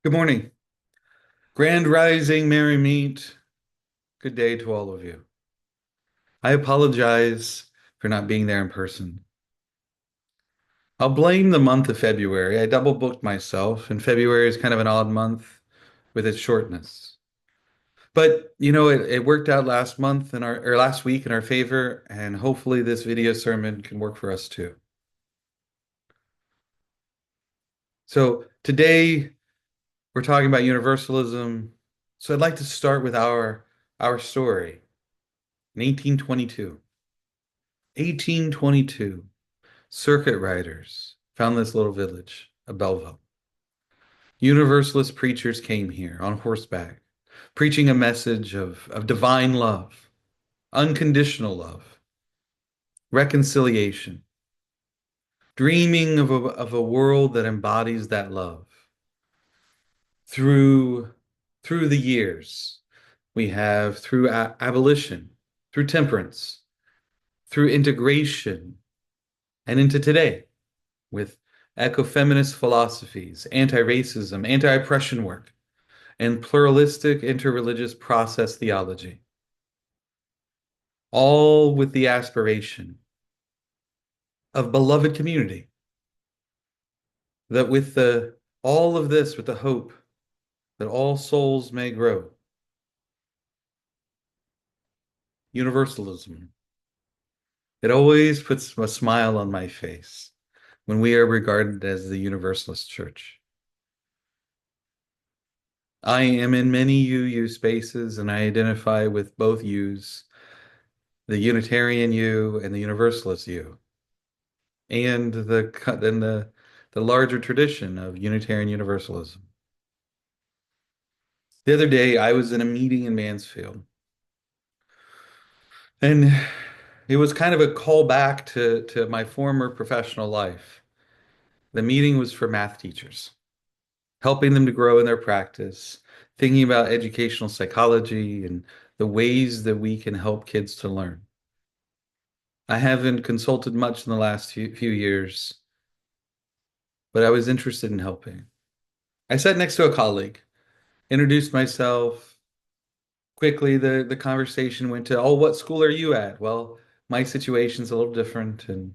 Good morning. Grand Rising, Merry Meet. Good day to all of you. I apologize for not being there in person. I'll blame the month of February. I double booked myself, and February is kind of an odd month with its shortness. But it worked out last month in our or last week in our favor, and hopefully this video sermon can work for us too. So today we're talking about universalism. So I'd like to start with our story in 1822. 1822, circuit riders found this little village of Belleville. Universalist preachers came here on horseback, preaching a message of divine love, unconditional love, reconciliation, dreaming of a world that embodies that love. Through, through the years, we have through abolition, through temperance, through integration, and into today with eco-feminist philosophies, anti-racism, anti-oppression work, and pluralistic interreligious process theology, all with the aspiration of beloved community, that with the all of this with the hope that all souls may grow. Universalism. It always puts a smile on my face when we are regarded as the Universalist Church. I am in many UU spaces and I identify with both U's, the Unitarian U and the Universalist U, and the larger tradition of Unitarian Universalism. The other day, I was in a meeting in Mansfield, and it was kind of a callback to my former professional life. The meeting was for math teachers, helping them to grow in their practice, thinking about educational psychology and the ways that we can help kids to learn. I haven't consulted much in the last few years, but I was interested in helping. I sat next to a colleague, introduced myself. Quickly, the conversation went to, oh, what school are you at? Well, my situation's a little different. And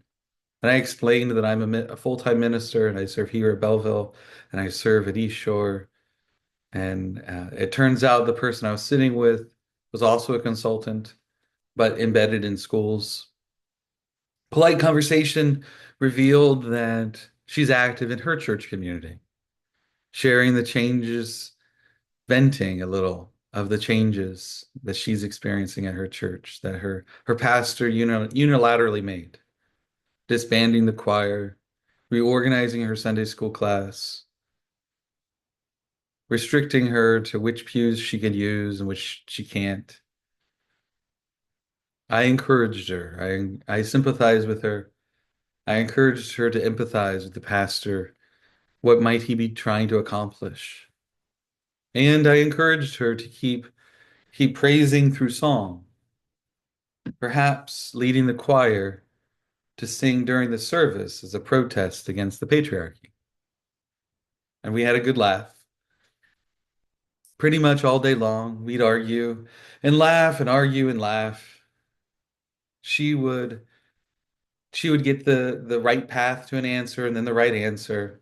I explained that I'm a full-time minister and I serve here at Belleville and I serve at East Shore. And it turns out the person I was sitting with was also a consultant, but embedded in schools. Polite conversation revealed that she's active in her church community, sharing the changes, venting a little of the changes that she's experiencing at her church, that her pastor unilaterally made, disbanding the choir, reorganizing her Sunday school class, restricting her to which pews she can use and which she can't. I encouraged her. I sympathized with her. I encouraged her to empathize with the pastor. What might he be trying to accomplish? And I encouraged her to keep praising through song, perhaps leading the choir to sing during the service as a protest against the patriarchy. And we had a good laugh. Pretty much all day long, we'd argue and laugh and argue and laugh. She would she would get the right path to an answer and then the right answer.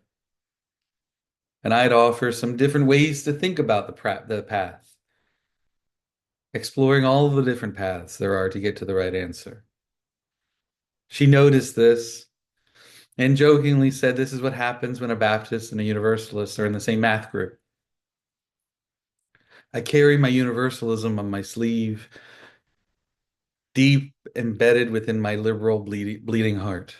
And I'd offer some different ways to think about the path, exploring all of the different paths there are to get to the right answer. She noticed this and jokingly said, this is what happens when a Baptist and a Universalist are in the same math group. I carry my universalism on my sleeve, deep embedded within my liberal bleeding heart.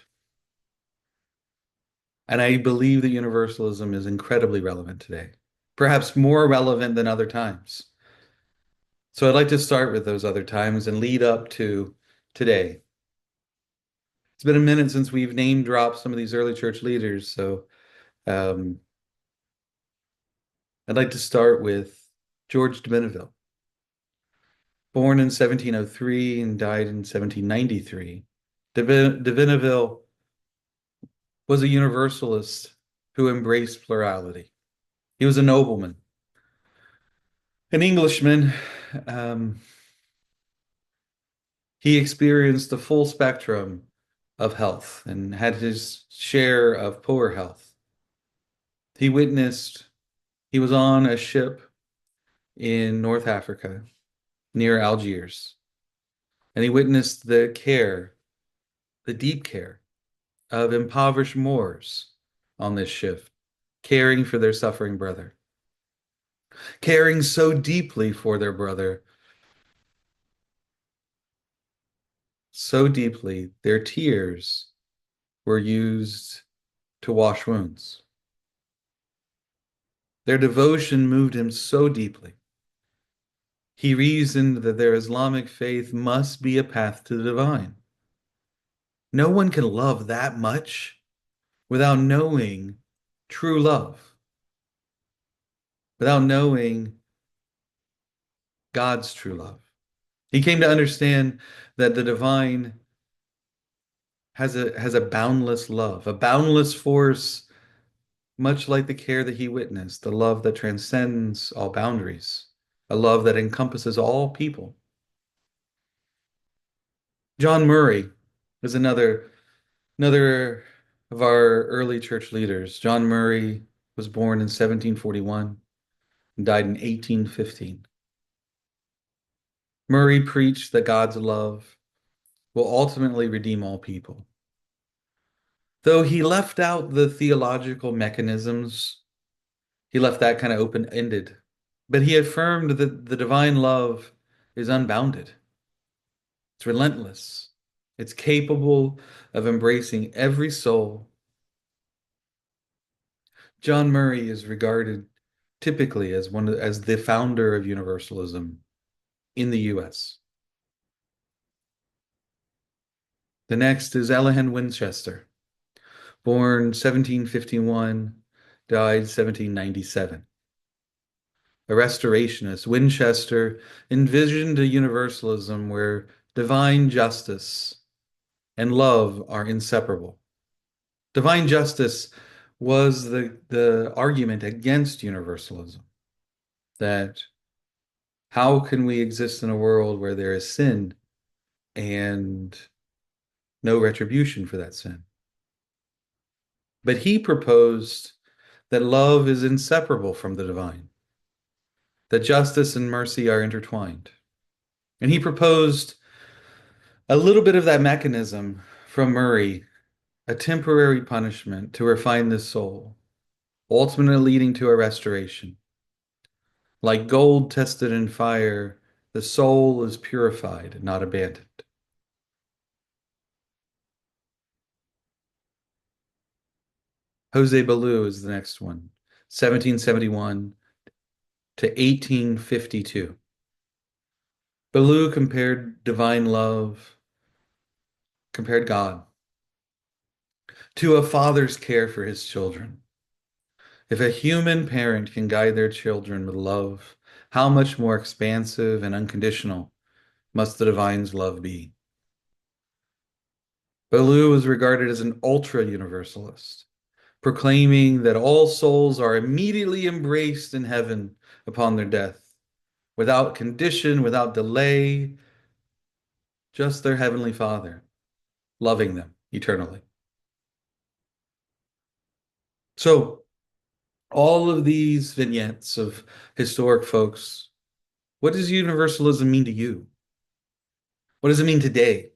And I believe that universalism is incredibly relevant today, perhaps more relevant than other times. So I'd like to start with those other times and lead up to today. It's been a minute since we've name dropped some of these early church leaders, so um, I'd like to start with George de Benneville. Born in 1703 and died in 1793, de Benneville was a universalist who embraced plurality. He was a nobleman, an Englishman. Um, he experienced the full spectrum of health and had his share of poor health. He witnessed, he was on a ship in North Africa near Algiers, and he witnessed the care, the deep care of impoverished Moors on this ship, caring for their suffering brother, caring so deeply for their brother, so deeply, their tears were used to wash wounds. Their devotion moved him so deeply. He reasoned that their Islamic faith must be a path to the divine. No one can love that much without knowing true love, without knowing God's true love. He came to understand that the divine has a boundless love, a boundless force, much like the care that he witnessed, the love that transcends all boundaries, a love that encompasses all people. John Murray is another of our early church leaders. John Murray was born in 1741 and died in 1815. Murray preached that God's love will ultimately redeem all people. Though he left out the theological mechanisms, he left that kind of open-ended. But he affirmed that the divine love is unbounded. It's relentless. It's capable of embracing every soul. John Murray is regarded typically as the founder of Universalism in the US. The next is Elihu Winchester, born 1751, died 1797. A restorationist, Winchester envisioned a universalism where divine justice and love are inseparable. Divine justice was the argument against universalism, that how can we exist in a world where there is sin and no retribution for that sin? But he proposed that love is inseparable from the divine, that justice and mercy are intertwined. And he proposed a little bit of that mechanism from Murray, a temporary punishment to refine the soul, ultimately leading to a restoration. Like gold tested in fire, the soul is purified, not abandoned. Jose Ballou is the next one, 1771 to 1852. Ballou compared divine love, compared God to a father's care for his children. If a human parent can guide their children with love, how much more expansive and unconditional must the divine's love be? Ballou was regarded as an ultra-universalist, proclaiming that all souls are immediately embraced in heaven upon their death, without condition, without delay, just their heavenly Father, loving them eternally. So, all of these vignettes of historic folks, what does universalism mean to you? What does it mean today?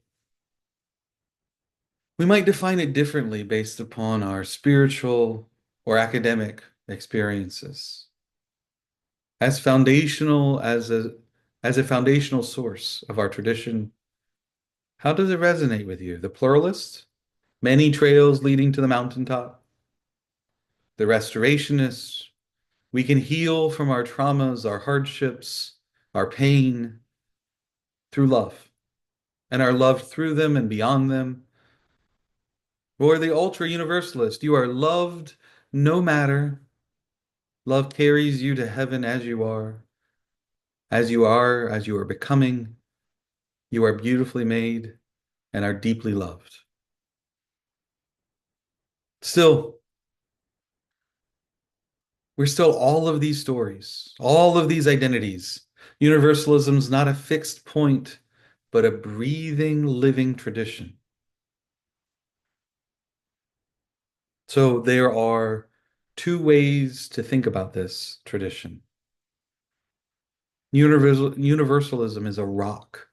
We might define it differently based upon our spiritual or academic experiences. As foundational as a foundational source of our tradition, how does it resonate with you? The pluralist, many trails leading to the mountaintop. The restorationist, we can heal from our traumas, our hardships, our pain through love, and are loved through them and beyond them. Or the ultra universalist, you are loved no matter. Love carries you to heaven as you are, as you are becoming. You are beautifully made and are deeply loved. Still, We're still all of these stories, all of these identities. Universalism's not a fixed point, but a breathing, living tradition. So there are two ways to think about this tradition. Universalism is a rock.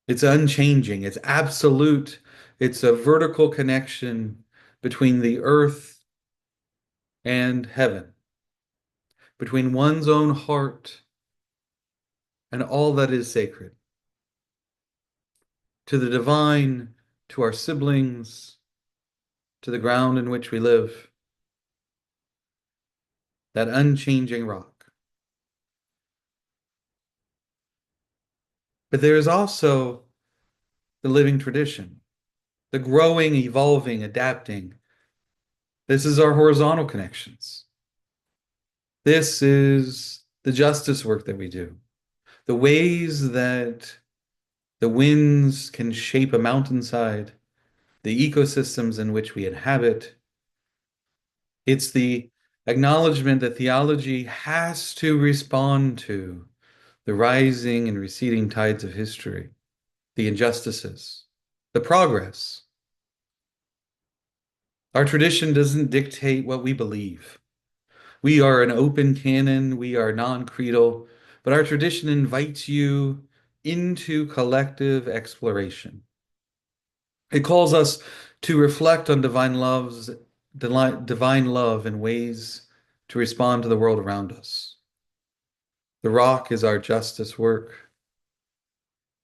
It's unchanging, it's absolute, it's a vertical connection between the earth and heaven, between one's own heart and all that is sacred, to the divine, to our siblings, to the ground in which we live, that unchanging rock. But there is also the living tradition, the growing, evolving, adapting. This is our horizontal connections. This is the justice work that we do, the ways that the winds can shape a mountainside, the ecosystems in which we inhabit. It's the acknowledgement that theology has to respond to the rising and receding tides of history, the injustices, the progress. Our tradition doesn't dictate what we believe. We are an open canon, we are non-creedal, but our tradition invites you into collective exploration. It calls us to reflect on divine love in ways to respond to the world around us. The rock is our justice work.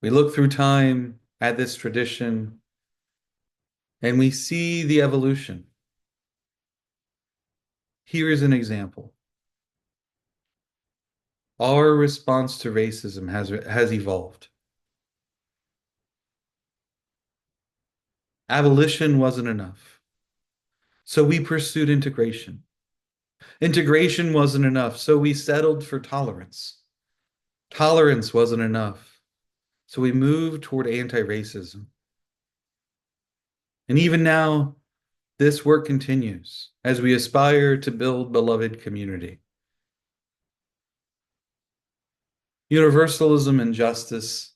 We look through time at this tradition and we see the evolution. Here is an example. Our response to racism has evolved. Abolition wasn't enough. So we pursued integration. Integration wasn't enough. So we settled for tolerance. Tolerance wasn't enough. So we moved toward anti-racism. And even now, this work continues as we aspire to build beloved community. Universalism and justice,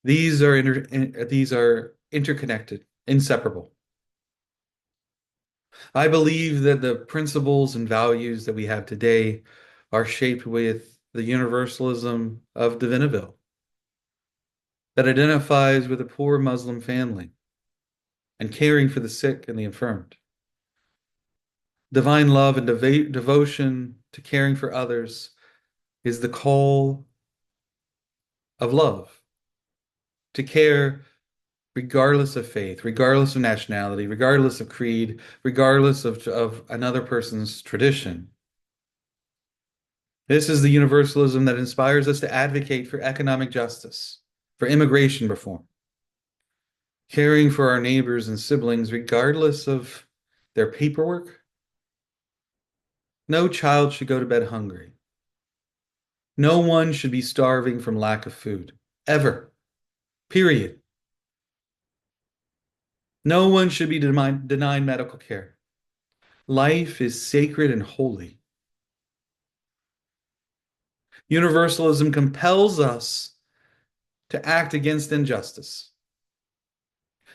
these are interconnected, inseparable. I believe that the principles and values that we have today are shaped with the universalism of Diviniville that identifies with a poor Muslim family and caring for the sick and the infirmed. Divine love and devotion to caring for others is the call of love, to care regardless of faith, regardless of nationality, regardless of creed, regardless of another person's tradition. This is the universalism that inspires us to advocate for economic justice, for immigration reform, caring for our neighbors and siblings regardless of their paperwork. No child should go to bed hungry. No one should be starving from lack of food, ever, period. No one should be denied medical care. Life is sacred and holy. Universalism compels us to act against injustice,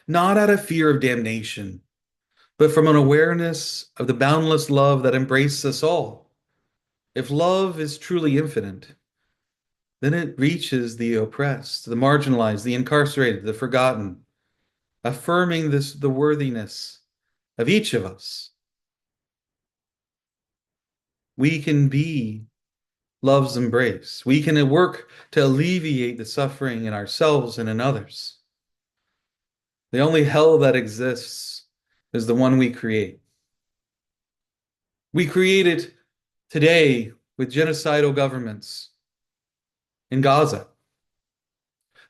not out of fear of damnation, but from an awareness of the boundless love that embraces us all. If love is truly infinite, then it reaches the oppressed, the marginalized, the incarcerated, the forgotten, affirming the worthiness of each of us. We can be love's embrace. We can work to alleviate the suffering in ourselves and in others. The only hell that exists is the one we create. We create it today with genocidal governments in Gaza,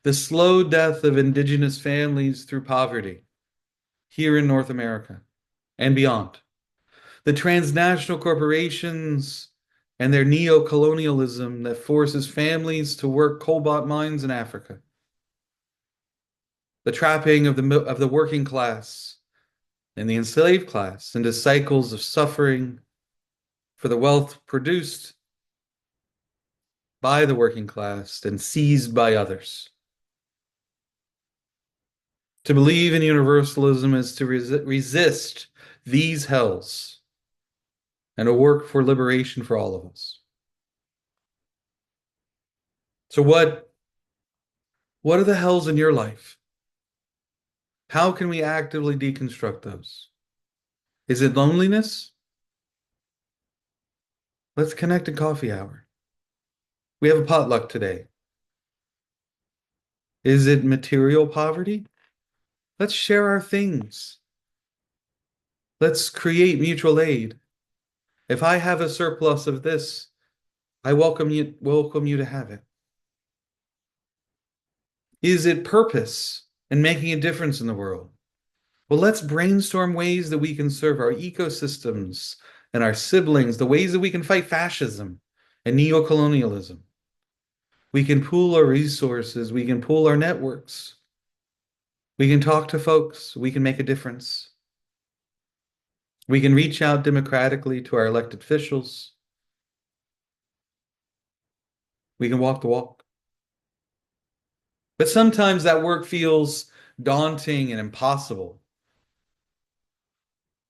the slow death of indigenous families through poverty here in North America and beyond, the transnational corporations and their neo-colonialism that forces families to work cobalt mines in Africa, the trapping of the working class and the enslaved class into cycles of suffering for the wealth produced by the working class and seized by others. To believe in universalism is to resist these hells and to work for liberation for all of us. So what are the hells in your life? How can we actively deconstruct those? Is it loneliness? Let's connect in coffee hour. We have a potluck today. Is it material poverty? Let's share our things. Let's create mutual aid. If I have a surplus of this, I welcome you to have it. Is it purpose and making a difference in the world? Well, let's brainstorm ways that we can serve our ecosystems and our siblings, the ways that we can fight fascism and neocolonialism. We can pool our resources, we can pool our networks, we can talk to folks, we can make a difference. We can reach out democratically to our elected officials. We can walk the walk. But sometimes that work feels daunting and impossible.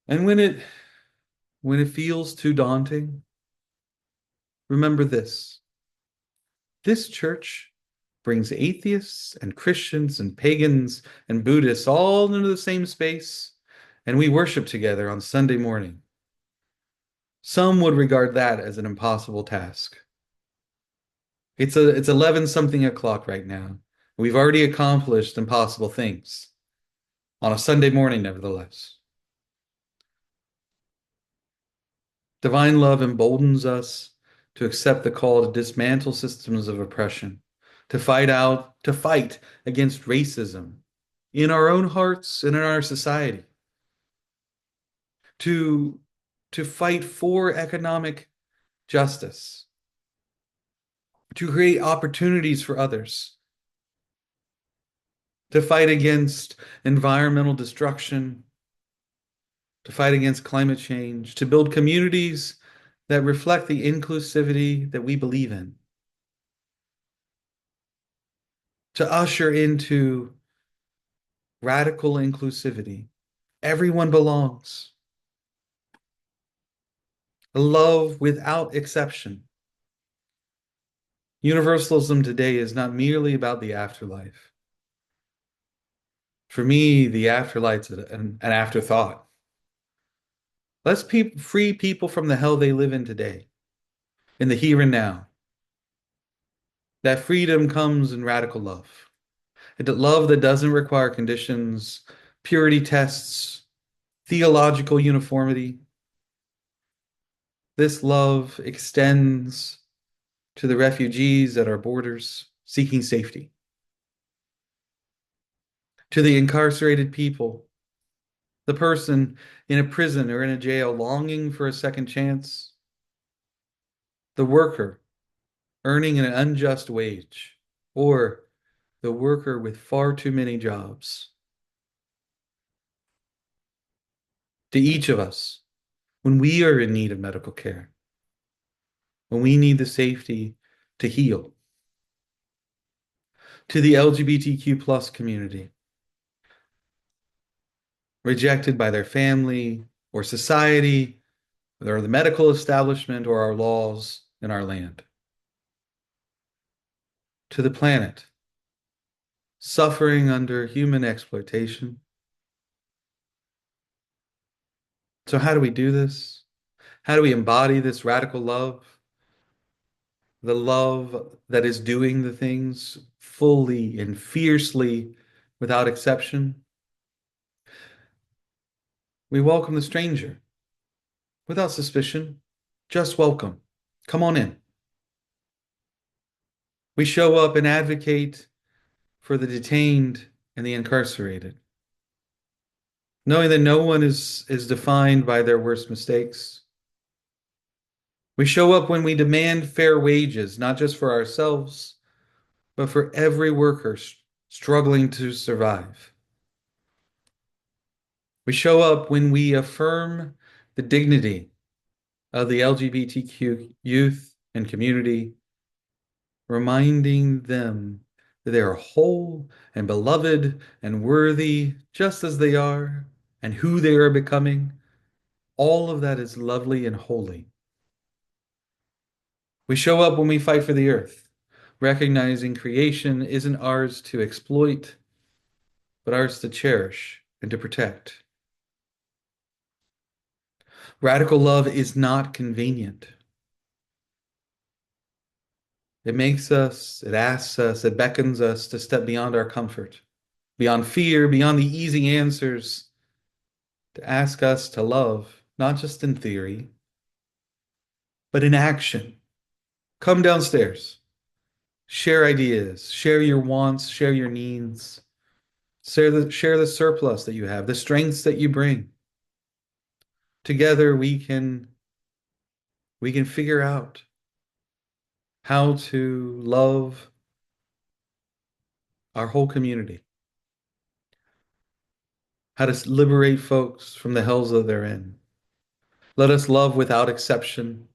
And when it feels too daunting, remember this. This church brings atheists and Christians and pagans and Buddhists all into the same space, and we worship together on Sunday morning. Some would regard that as an impossible task. It's 11 something o'clock right now. We've already accomplished impossible things on a Sunday morning, nevertheless. Divine love emboldens us to accept the call to dismantle systems of oppression, to fight against racism in our own hearts and in our society, to fight for economic justice, to create opportunities for others, to fight against environmental destruction, to fight against climate change, to build communities that reflect the inclusivity that we believe in, to usher into radical inclusivity. Everyone belongs. Love without exception. Universalism today is not merely about the afterlife. For me, the afterlife's an afterthought. Let's free people from the hell they live in today, in the here and now. That freedom comes in radical love. Love that doesn't require conditions, purity tests, theological uniformity. This love extends to the refugees at our borders seeking safety, to the incarcerated people, the person in a prison or in a jail longing for a second chance, the worker earning an unjust wage, or the worker with far too many jobs. To each of us, when we are in need of medical care, when we need the safety to heal. To the LGBTQ plus community, rejected by their family or society, or the medical establishment or our laws in our land. To the planet, suffering under human exploitation. So how do we do this? How do we embody this radical love? The love that is doing the things fully and fiercely without exception. We welcome the stranger without suspicion, just welcome. Come on in. We show up and advocate for the detained and the incarcerated, knowing that no one is defined by their worst mistakes. We show up when we demand fair wages, not just for ourselves, but for every worker struggling to survive. We show up when we affirm the dignity of the LGBTQ youth and community, reminding them that they are whole and beloved and worthy just as they are and who they are becoming. All of that is lovely and holy. We show up when we fight for the earth, recognizing creation isn't ours to exploit, but ours to cherish and to protect. Radical love is not convenient. It makes us, it asks us, it beckons us to step beyond our comfort, beyond fear, beyond the easy answers, to ask us to love, not just in theory, but in action. Come downstairs, share ideas, share your wants, share your needs, share the surplus that you have, the strengths that you bring. Together we can figure out how to love our whole community, how to liberate folks from the hells that they're in. Let us love without exception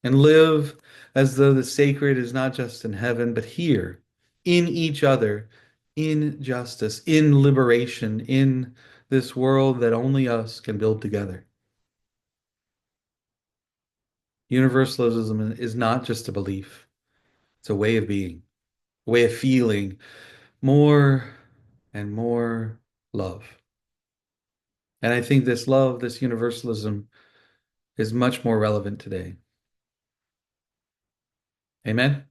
and live as though the sacred is not just in heaven, but here, in each other, in justice, in liberation, in this world that only us can build together. Universalism is not just a belief, it's a way of being, a way of feeling more and more love. And I think this love, this universalism, is much more relevant today. Amen.